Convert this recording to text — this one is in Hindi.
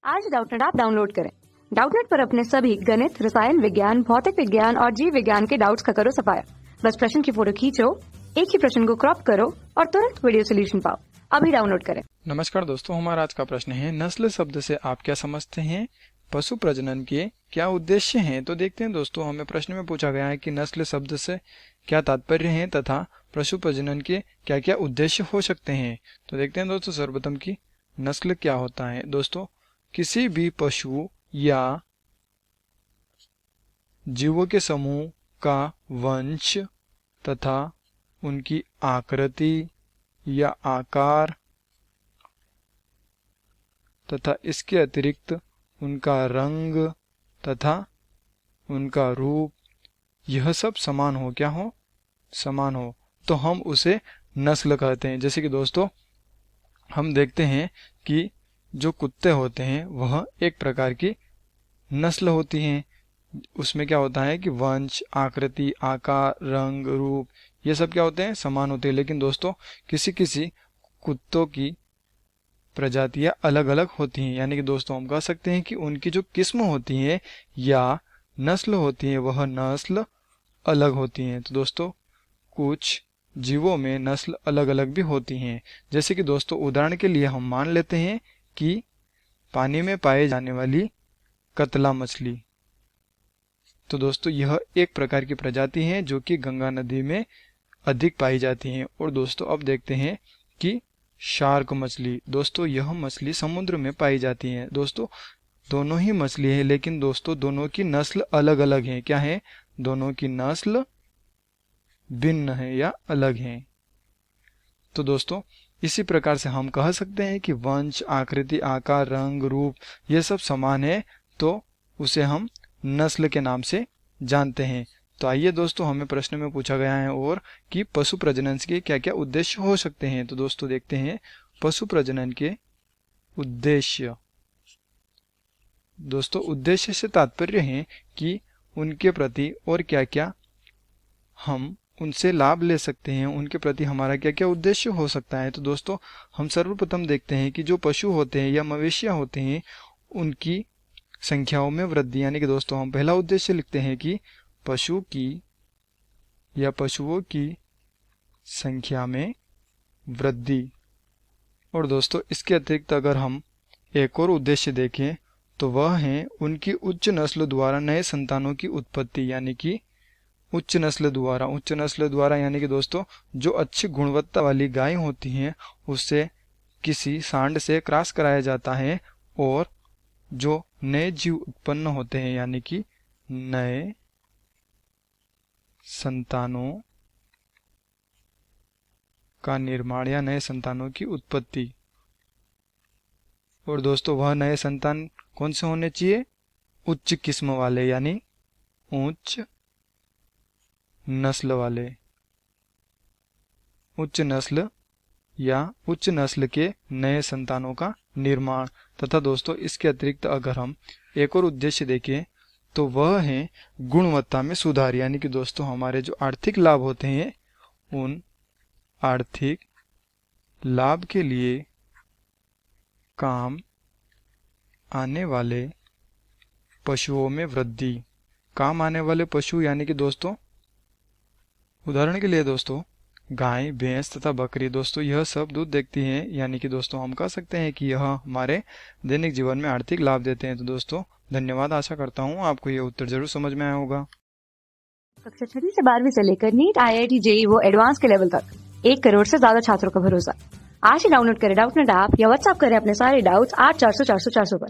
आज डाउटनेट ऐप डाउनलोड करें। डाउटनेट पर अपने सभी गणित, रसायन विज्ञान, भौतिक विज्ञान और जीव विज्ञान के डाउट्स का करो सफाया। बस प्रश्न की फोटो खींचो, एक ही प्रश्न को क्रॉप करो और तुरंत वीडियो सोल्यूशन पाओ। अभी डाउनलोड करें। नमस्कार दोस्तों, हमारा आज का प्रश्न है नस्ल शब्द से आप क्या समझते हैं? पशु प्रजनन के क्या उद्देश्य हैं? तो देखते हैं दोस्तों, हमें प्रश्न में पूछा गया है कि नस्ल शब्द से क्या तात्पर्य है तथा पशु प्रजनन के क्या क्या उद्देश्य हो सकते हैं। तो देखते हैं दोस्तों, सर्वप्रथम की नस्ल क्या होता है। दोस्तों, किसी भी पशु या जीवों के समूह का वंश तथा उनकी आकृति या आकार तथा इसके अतिरिक्त उनका रंग तथा उनका रूप, यह सब समान हो, क्या हो? समान हो, तो हम उसे नस्ल कहते हैं। जैसे कि दोस्तों, हम देखते हैं कि जो कुत्ते होते हैं वह एक प्रकार की नस्ल होती हैं। उसमें क्या होता है कि वंश, आकृति, आकार, रंग, रूप, ये सब क्या होते हैं? समान होते हैं। लेकिन दोस्तों, किसी किसी कुत्तों की प्रजातियां अलग अलग होती हैं। यानी कि दोस्तों, हम कह सकते हैं कि उनकी जो किस्म होती है या नस्ल होती है वह नस्ल अलग होती हैं। तो दोस्तों, कुछ जीवों में नस्ल अलग अलग भी होती हैं। जैसे कि दोस्तों, उदाहरण के लिए हम मान लेते हैं कि पानी में पाए जाने वाली कतला मछली, तो दोस्तों यह एक प्रकार की प्रजाति है जो कि गंगा नदी में अधिक पाई जाती है। और दोस्तों, अब देखते हैं कि शार्क मछली, दोस्तों यह मछली समुद्र में पाई जाती है। दोस्तों, दोनों ही मछली है, लेकिन दोस्तों दोनों की नस्ल अलग अलग है। क्या है? दोनों की नस्ल भिन्न है या अलग है। तो दोस्तों, इसी प्रकार से हम कह सकते हैं कि वंश, आकृति, आकार, रंग, रूप, ये सब समान है, तो उसे हम नस्ल के नाम से जानते हैं। तो आइए दोस्तों, हमें प्रश्न में पूछा गया है और कि पशु प्रजनन के क्या क्या उद्देश्य हो सकते हैं। तो दोस्तों देखते हैं, पशु प्रजनन के उद्देश्य। दोस्तों, उद्देश्य से तात्पर्य है कि उनके प्रति और क्या क्या हम उनसे लाभ ले सकते हैं, उनके प्रति हमारा क्या क्या उद्देश्य हो सकता है। तो दोस्तों, हम सर्वप्रथम देखते हैं कि जो पशु होते हैं या मवेशियां होते हैं उनकी संख्याओं में वृद्धि। यानी कि दोस्तों, हम पहला उद्देश्य लिखते हैं कि पशु की या पशुओं की संख्या में वृद्धि। और दोस्तों, इसके अतिरिक्त अगर हम एक और उद्देश्य देखें तो वह है उनकी उच्च नस्ल द्वारा नए संतानों की उत्पत्ति। यानी कि उच्च नस्ल द्वारा यानी कि दोस्तों, जो अच्छी गुणवत्ता वाली गाय होती हैं उससे किसी सांड से क्रॉस कराया जाता है और जो नए जीव उत्पन्न होते हैं, यानी कि नए संतानों का निर्माण या नए संतानों की उत्पत्ति। और दोस्तों, वह नए संतान कौन से होने चाहिए? उच्च किस्म वाले, यानी उच्च नस्ल वाले। उच्च नस्ल या उच्च नस्ल के नए संतानों का निर्माण। तथा दोस्तों, इसके अतिरिक्त अगर हम एक और उद्देश्य देखें तो वह है गुणवत्ता में सुधार। यानी कि दोस्तों, हमारे जो आर्थिक लाभ होते हैं उन आर्थिक लाभ के लिए काम आने वाले पशुओं में वृद्धि। काम आने वाले पशु यानी कि दोस्तों, उदाहरण के लिए दोस्तों, गाय, भैंस तथा बकरी, दोस्तों यह सब दूध देती हैं। यानी कि दोस्तों, हम कह सकते हैं कि यह हमारे दैनिक जीवन में आर्थिक लाभ देते हैं। तो दोस्तों धन्यवाद, आशा करता हूँ आपको यह उत्तर जरूर समझ में आया होगा। कक्षा 6 से 12वीं से लेकर नीट, IIT, JEE वो एडवांस के लेवल तक 1 करोड़ से ज्यादा छात्रों का भरोसा। आज ही डाउनलोड करें डाउटनेट ऐप या व्हाट्सएप करें अपने सारे डाउट्स 8400 400 400 पर।